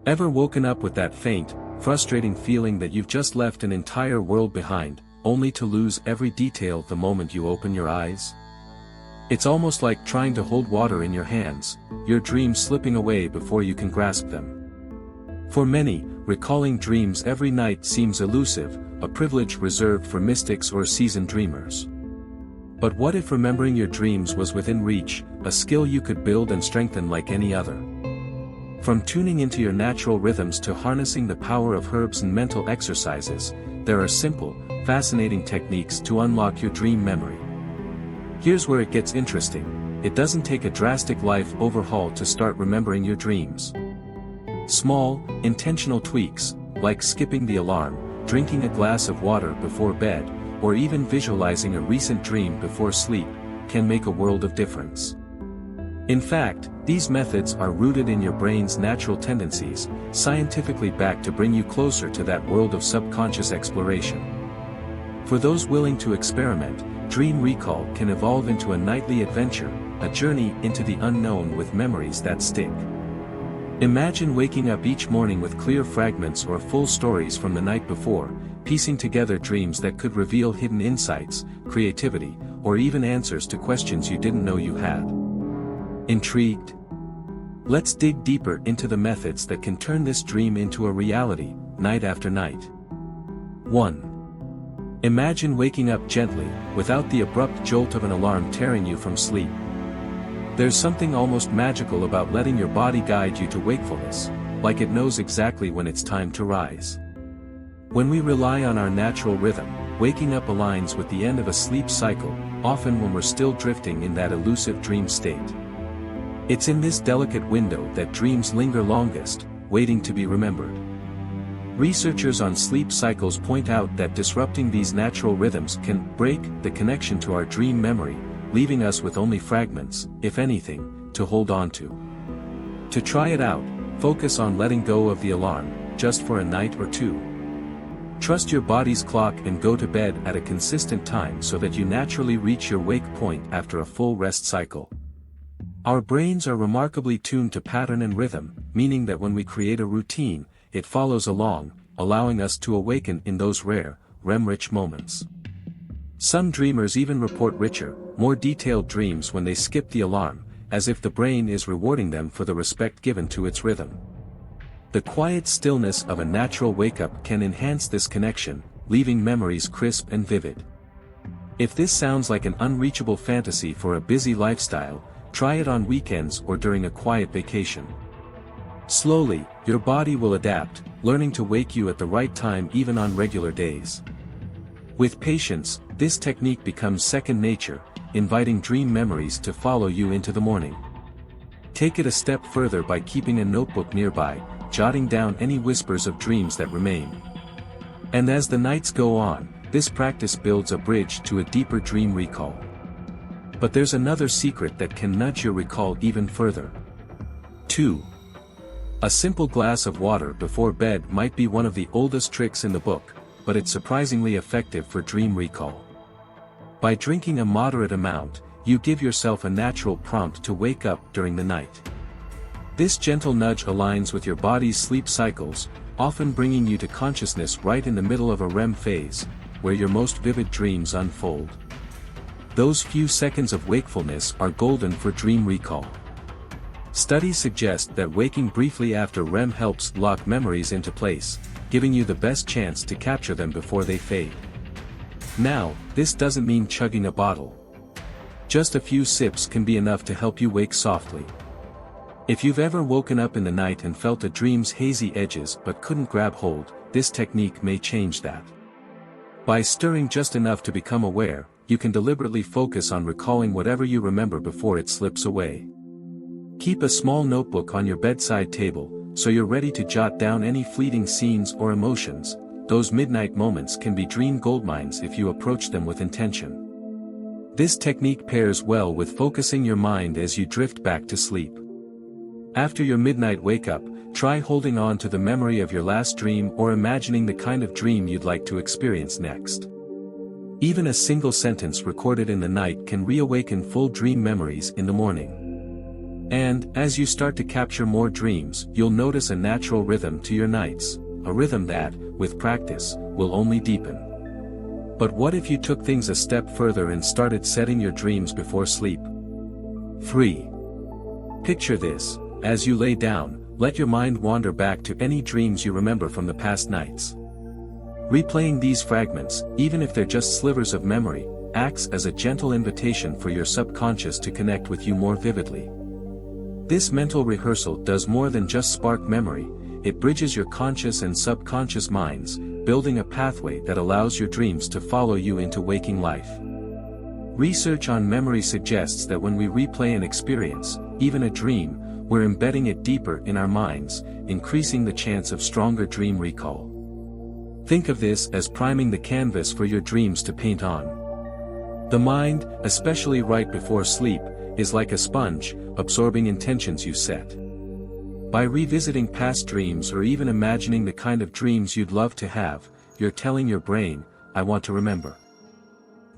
Ever woken up with that faint, frustrating feeling that you've just left an entire world behind, only to lose every detail the moment you open your eyes? It's almost like trying to hold water in your hands, your dreams slipping away before you can grasp them. For many, recalling dreams every night seems elusive, a privilege reserved for mystics or seasoned dreamers. But what if remembering your dreams was within reach, a skill you could build and strengthen like any other? From tuning into your natural rhythms to harnessing the power of herbs and mental exercises, there are simple, fascinating techniques to unlock your dream memory. Here's where it gets interesting. It doesn't take a drastic life overhaul to start remembering your dreams. Small, intentional tweaks, like skipping the alarm, drinking a glass of water before bed, or even visualizing a recent dream before sleep, can make a world of difference. In fact, these methods are rooted in your brain's natural tendencies, scientifically backed to bring you closer to that world of subconscious exploration. For those willing to experiment, dream recall can evolve into a nightly adventure, a journey into the unknown with memories that stick. Imagine waking up each morning with clear fragments or full stories from the night before, piecing together dreams that could reveal hidden insights, creativity, or even answers to questions you didn't know you had. Intrigued? Let's dig deeper into the methods that can turn this dream into a reality, night after night. 1. Imagine waking up gently, without the abrupt jolt of an alarm tearing you from sleep. There's something almost magical about letting your body guide you to wakefulness, like it knows exactly when it's time to rise. When we rely on our natural rhythm, waking up aligns with the end of a sleep cycle, often when we're still drifting in that elusive dream state. It's in this delicate window that dreams linger longest, waiting to be remembered. Researchers on sleep cycles point out that disrupting these natural rhythms can break the connection to our dream memory, leaving us with only fragments, if anything, to hold on to. To try it out, focus on letting go of the alarm, just for a night or two. Trust your body's clock and go to bed at a consistent time so that you naturally reach your wake point after a full rest cycle. Our brains are remarkably tuned to pattern and rhythm, meaning that when we create a routine, it follows along, allowing us to awaken in those rare, REM-rich moments. Some dreamers even report richer, more detailed dreams when they skip the alarm, as if the brain is rewarding them for the respect given to its rhythm. The quiet stillness of a natural wake-up can enhance this connection, leaving memories crisp and vivid. If this sounds like an unreachable fantasy for a busy lifestyle, try it on weekends or during a quiet vacation. Slowly, your body will adapt, learning to wake you at the right time even on regular days. With patience, this technique becomes second nature, inviting dream memories to follow you into the morning. Take it a step further by keeping a notebook nearby, jotting down any whispers of dreams that remain. And as the nights go on, this practice builds a bridge to a deeper dream recall. But there's another secret that can nudge your recall even further. 2. A simple glass of water before bed might be one of the oldest tricks in the book, but it's surprisingly effective for dream recall. By drinking a moderate amount, you give yourself a natural prompt to wake up during the night. This gentle nudge aligns with your body's sleep cycles, often bringing you to consciousness right in the middle of a REM phase, where your most vivid dreams unfold. Those few seconds of wakefulness are golden for dream recall. Studies suggest that waking briefly after REM helps lock memories into place, giving you the best chance to capture them before they fade. Now, this doesn't mean chugging a bottle. Just a few sips can be enough to help you wake softly. If you've ever woken up in the night and felt a dream's hazy edges but couldn't grab hold, this technique may change that. By stirring just enough to become aware, you can deliberately focus on recalling whatever you remember before it slips away. Keep a small notebook on your bedside table, so you're ready to jot down any fleeting scenes or emotions. Those midnight moments can be dream goldmines if you approach them with intention. This technique pairs well with focusing your mind as you drift back to sleep. After your midnight wake-up, try holding on to the memory of your last dream or imagining the kind of dream you'd like to experience next. Even a single sentence recorded in the night can reawaken full dream memories in the morning. And, as you start to capture more dreams, you'll notice a natural rhythm to your nights, a rhythm that, with practice, will only deepen. But what if you took things a step further and started setting your dreams before sleep? 3. Picture this: as you lay down, let your mind wander back to any dreams you remember from the past nights. Replaying these fragments, even if they're just slivers of memory, acts as a gentle invitation for your subconscious to connect with you more vividly. This mental rehearsal does more than just spark memory, it bridges your conscious and subconscious minds, building a pathway that allows your dreams to follow you into waking life. Research on memory suggests that when we replay an experience, even a dream, we're embedding it deeper in our minds, increasing the chance of stronger dream recall. Think of this as priming the canvas for your dreams to paint on. The mind, especially right before sleep, is like a sponge, absorbing intentions you set. By revisiting past dreams or even imagining the kind of dreams you'd love to have, you're telling your brain, I want to remember.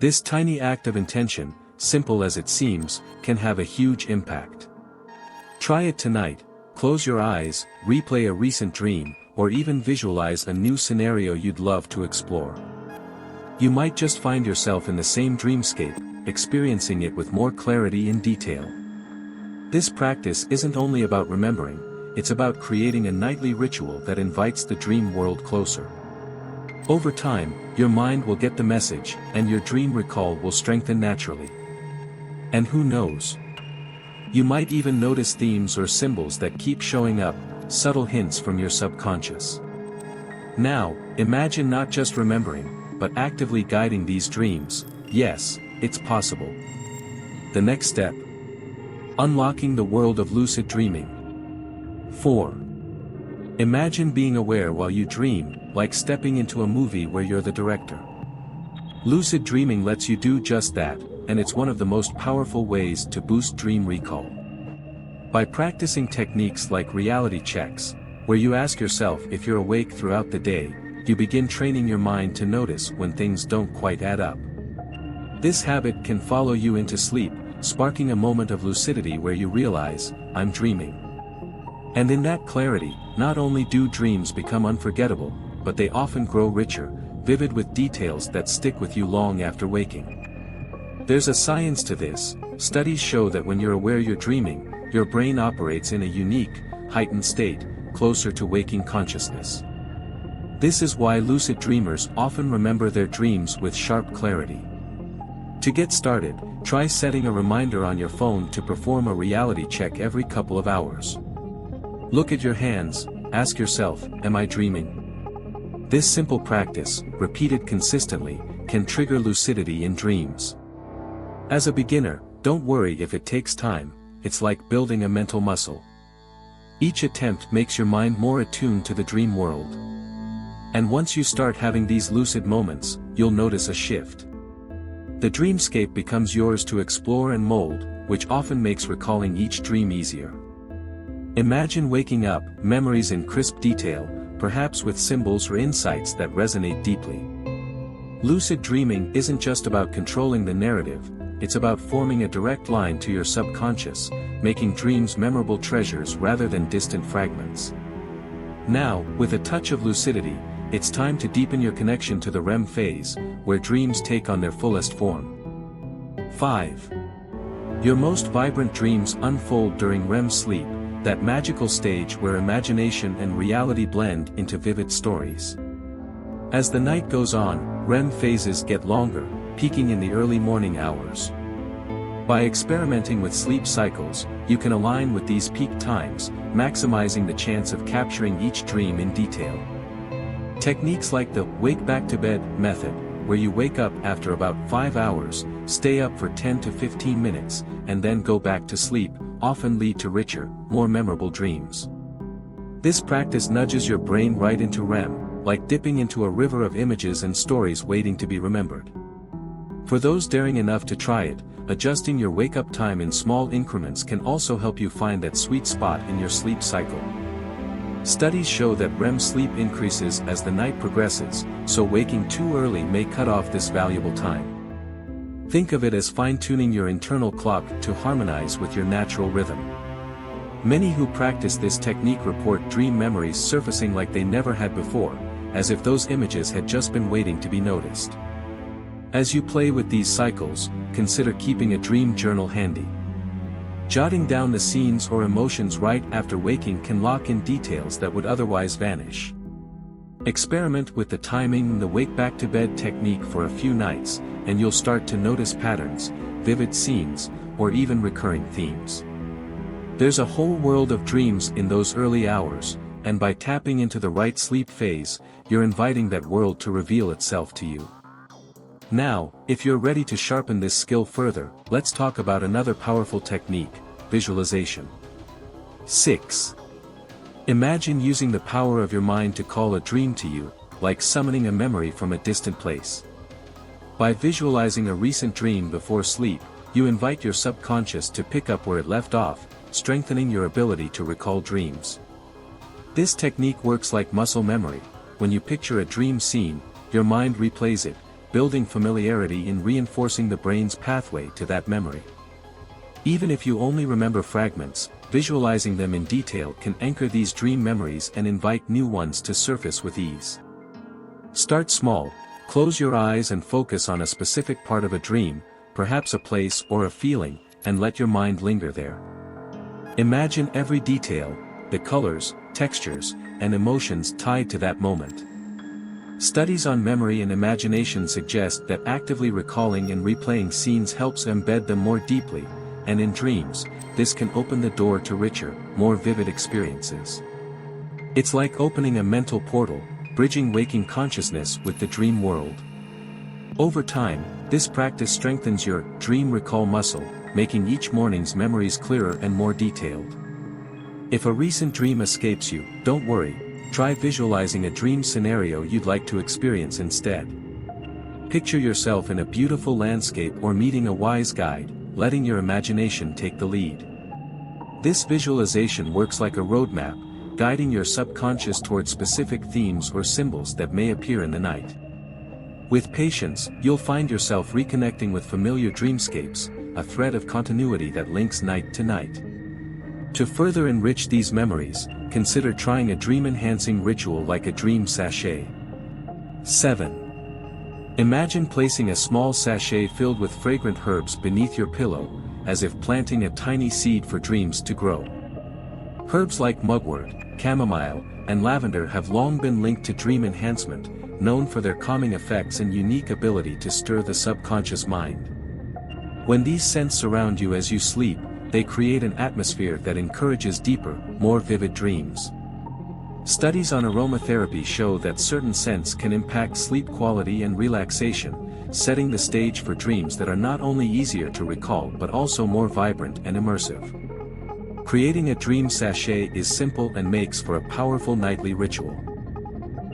This tiny act of intention, simple as it seems, can have a huge impact. Try it tonight: close your eyes, replay a recent dream, or even visualize a new scenario you'd love to explore. You might just find yourself in the same dreamscape, experiencing it with more clarity and detail. This practice isn't only about remembering, it's about creating a nightly ritual that invites the dream world closer. Over time, your mind will get the message, and your dream recall will strengthen naturally. And who knows? You might even notice themes or symbols that keep showing up, subtle hints from your subconscious. Now, imagine not just remembering, but actively guiding these dreams. Yes, it's possible. The next step: unlocking the world of lucid dreaming. 4. Imagine being aware while you dream, like stepping into a movie where you're the director. Lucid dreaming lets you do just that, and it's one of the most powerful ways to boost dream recall. By practicing techniques like reality checks, where you ask yourself if you're awake throughout the day, you begin training your mind to notice when things don't quite add up. This habit can follow you into sleep, sparking a moment of lucidity where you realize, I'm dreaming. And in that clarity, not only do dreams become unforgettable, but they often grow richer, vivid with details that stick with you long after waking. There's a science to this. Studies show that when you're aware you're dreaming, your brain operates in a unique, heightened state, closer to waking consciousness. This is why lucid dreamers often remember their dreams with sharp clarity. To get started, try setting a reminder on your phone to perform a reality check every couple of hours. Look at your hands, ask yourself, am I dreaming? This simple practice, repeated consistently, can trigger lucidity in dreams. As a beginner, don't worry if it takes time, it's like building a mental muscle. Each attempt makes your mind more attuned to the dream world. And once you start having these lucid moments, you'll notice a shift. The dreamscape becomes yours to explore and mold, which often makes recalling each dream easier. Imagine waking up, memories in crisp detail, perhaps with symbols or insights that resonate deeply. Lucid dreaming isn't just about controlling the narrative, it's about forming a direct line to your subconscious, making dreams memorable treasures rather than distant fragments. Now, with a touch of lucidity, it's time to deepen your connection to the REM phase, where dreams take on their fullest form. 5. Your most vibrant dreams unfold during REM sleep, that magical stage where imagination and reality blend into vivid stories. As the night goes on, REM phases get longer, peaking in the early morning hours. By experimenting with sleep cycles, you can align with these peak times, maximizing the chance of capturing each dream in detail. Techniques like the wake back to bed method, where you wake up after about 5 hours, stay up for 10 to 15 minutes, and then go back to sleep, often lead to richer, more memorable dreams. This practice nudges your brain right into REM, like dipping into a river of images and stories waiting to be remembered. For those daring enough to try it, adjusting your wake-up time in small increments can also help you find that sweet spot in your sleep cycle. Studies show that REM sleep increases as the night progresses, so waking too early may cut off this valuable time. Think of it as fine-tuning your internal clock to harmonize with your natural rhythm. Many who practice this technique report dream memories surfacing like they never had before, as if those images had just been waiting to be noticed. As you play with these cycles, consider keeping a dream journal handy. Jotting down the scenes or emotions right after waking can lock in details that would otherwise vanish. Experiment with the timing and the wake back to bed technique for a few nights, and you'll start to notice patterns, vivid scenes, or even recurring themes. There's a whole world of dreams in those early hours, and by tapping into the right sleep phase, you're inviting that world to reveal itself to you. Now, if you're ready to sharpen this skill further, let's talk about another powerful technique, visualization. 6. Imagine using the power of your mind to call a dream to you, like summoning a memory from a distant place. By visualizing a recent dream before sleep, you invite your subconscious to pick up where it left off, strengthening your ability to recall dreams. This technique works like muscle memory. When you picture a dream scene, your mind replays it, building familiarity and reinforcing the brain's pathway to that memory. Even if you only remember fragments, visualizing them in detail can anchor these dream memories and invite new ones to surface with ease. Start small, close your eyes and focus on a specific part of a dream, perhaps a place or a feeling, and let your mind linger there. Imagine every detail, the colors, textures, and emotions tied to that moment. Studies on memory and imagination suggest that actively recalling and replaying scenes helps embed them more deeply, and in dreams, this can open the door to richer, more vivid experiences. It's like opening a mental portal, bridging waking consciousness with the dream world. Over time, this practice strengthens your dream recall muscle, making each morning's memories clearer and more detailed. If a recent dream escapes you, don't worry. Try visualizing a dream scenario you'd like to experience instead. Picture yourself in a beautiful landscape or meeting a wise guide, letting your imagination take the lead. This visualization works like a roadmap, guiding your subconscious towards specific themes or symbols that may appear in the night. With patience, you'll find yourself reconnecting with familiar dreamscapes, a thread of continuity that links night to night. To further enrich these memories, consider trying a dream-enhancing ritual like a dream sachet. 7. Imagine placing a small sachet filled with fragrant herbs beneath your pillow, as if planting a tiny seed for dreams to grow. Herbs like mugwort, chamomile, and lavender have long been linked to dream enhancement, known for their calming effects and unique ability to stir the subconscious mind. When these scents surround you as you sleep, they create an atmosphere that encourages deeper, more vivid dreams. Studies on aromatherapy show that certain scents can impact sleep quality and relaxation, setting the stage for dreams that are not only easier to recall but also more vibrant and immersive. Creating a dream sachet is simple and makes for a powerful nightly ritual.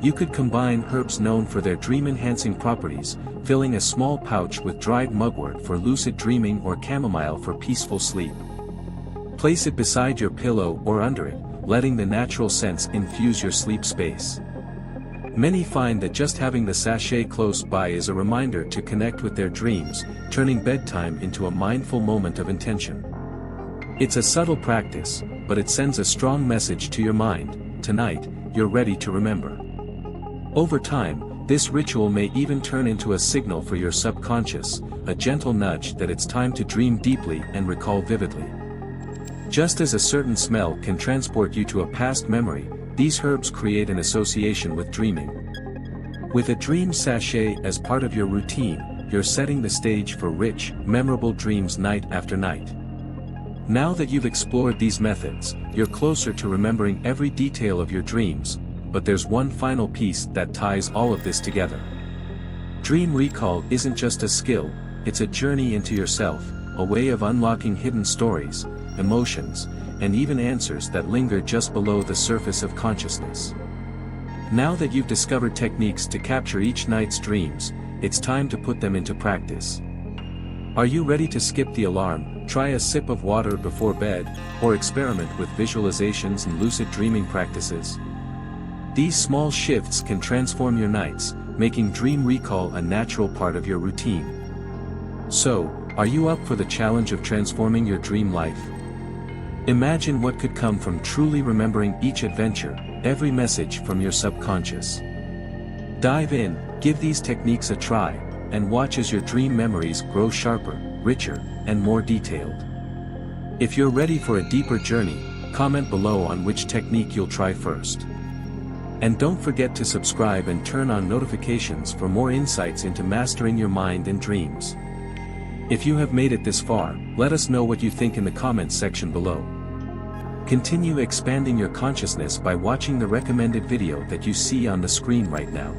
You could combine herbs known for their dream-enhancing properties, filling a small pouch with dried mugwort for lucid dreaming or chamomile for peaceful sleep. Place it beside your pillow or under it, letting the natural scents infuse your sleep space. Many find that just having the sachet close by is a reminder to connect with their dreams, turning bedtime into a mindful moment of intention. It's a subtle practice, but it sends a strong message to your mind: tonight, you're ready to remember. Over time, this ritual may even turn into a signal for your subconscious, a gentle nudge that it's time to dream deeply and recall vividly. Just as a certain smell can transport you to a past memory, these herbs create an association with dreaming. With a dream sachet as part of your routine, you're setting the stage for rich, memorable dreams night after night. Now that you've explored these methods, you're closer to remembering every detail of your dreams, but there's one final piece that ties all of this together. Dream recall isn't just a skill, it's a journey into yourself, a way of unlocking hidden stories, emotions, and even answers that linger just below the surface of consciousness. Now that you've discovered techniques to capture each night's dreams, it's time to put them into practice. Are you ready to skip the alarm, try a sip of water before bed, or experiment with visualizations and lucid dreaming practices? These small shifts can transform your nights, making dream recall a natural part of your routine. So, are you up for the challenge of transforming your dream life? Imagine what could come from truly remembering each adventure, every message from your subconscious. Dive in, give these techniques a try, and watch as your dream memories grow sharper, richer, and more detailed. If you're ready for a deeper journey, comment below on which technique you'll try first. And don't forget to subscribe and turn on notifications for more insights into mastering your mind and dreams. If you have made it this far, let us know what you think in the comments section below. Continue expanding your consciousness by watching the recommended video that you see on the screen right now.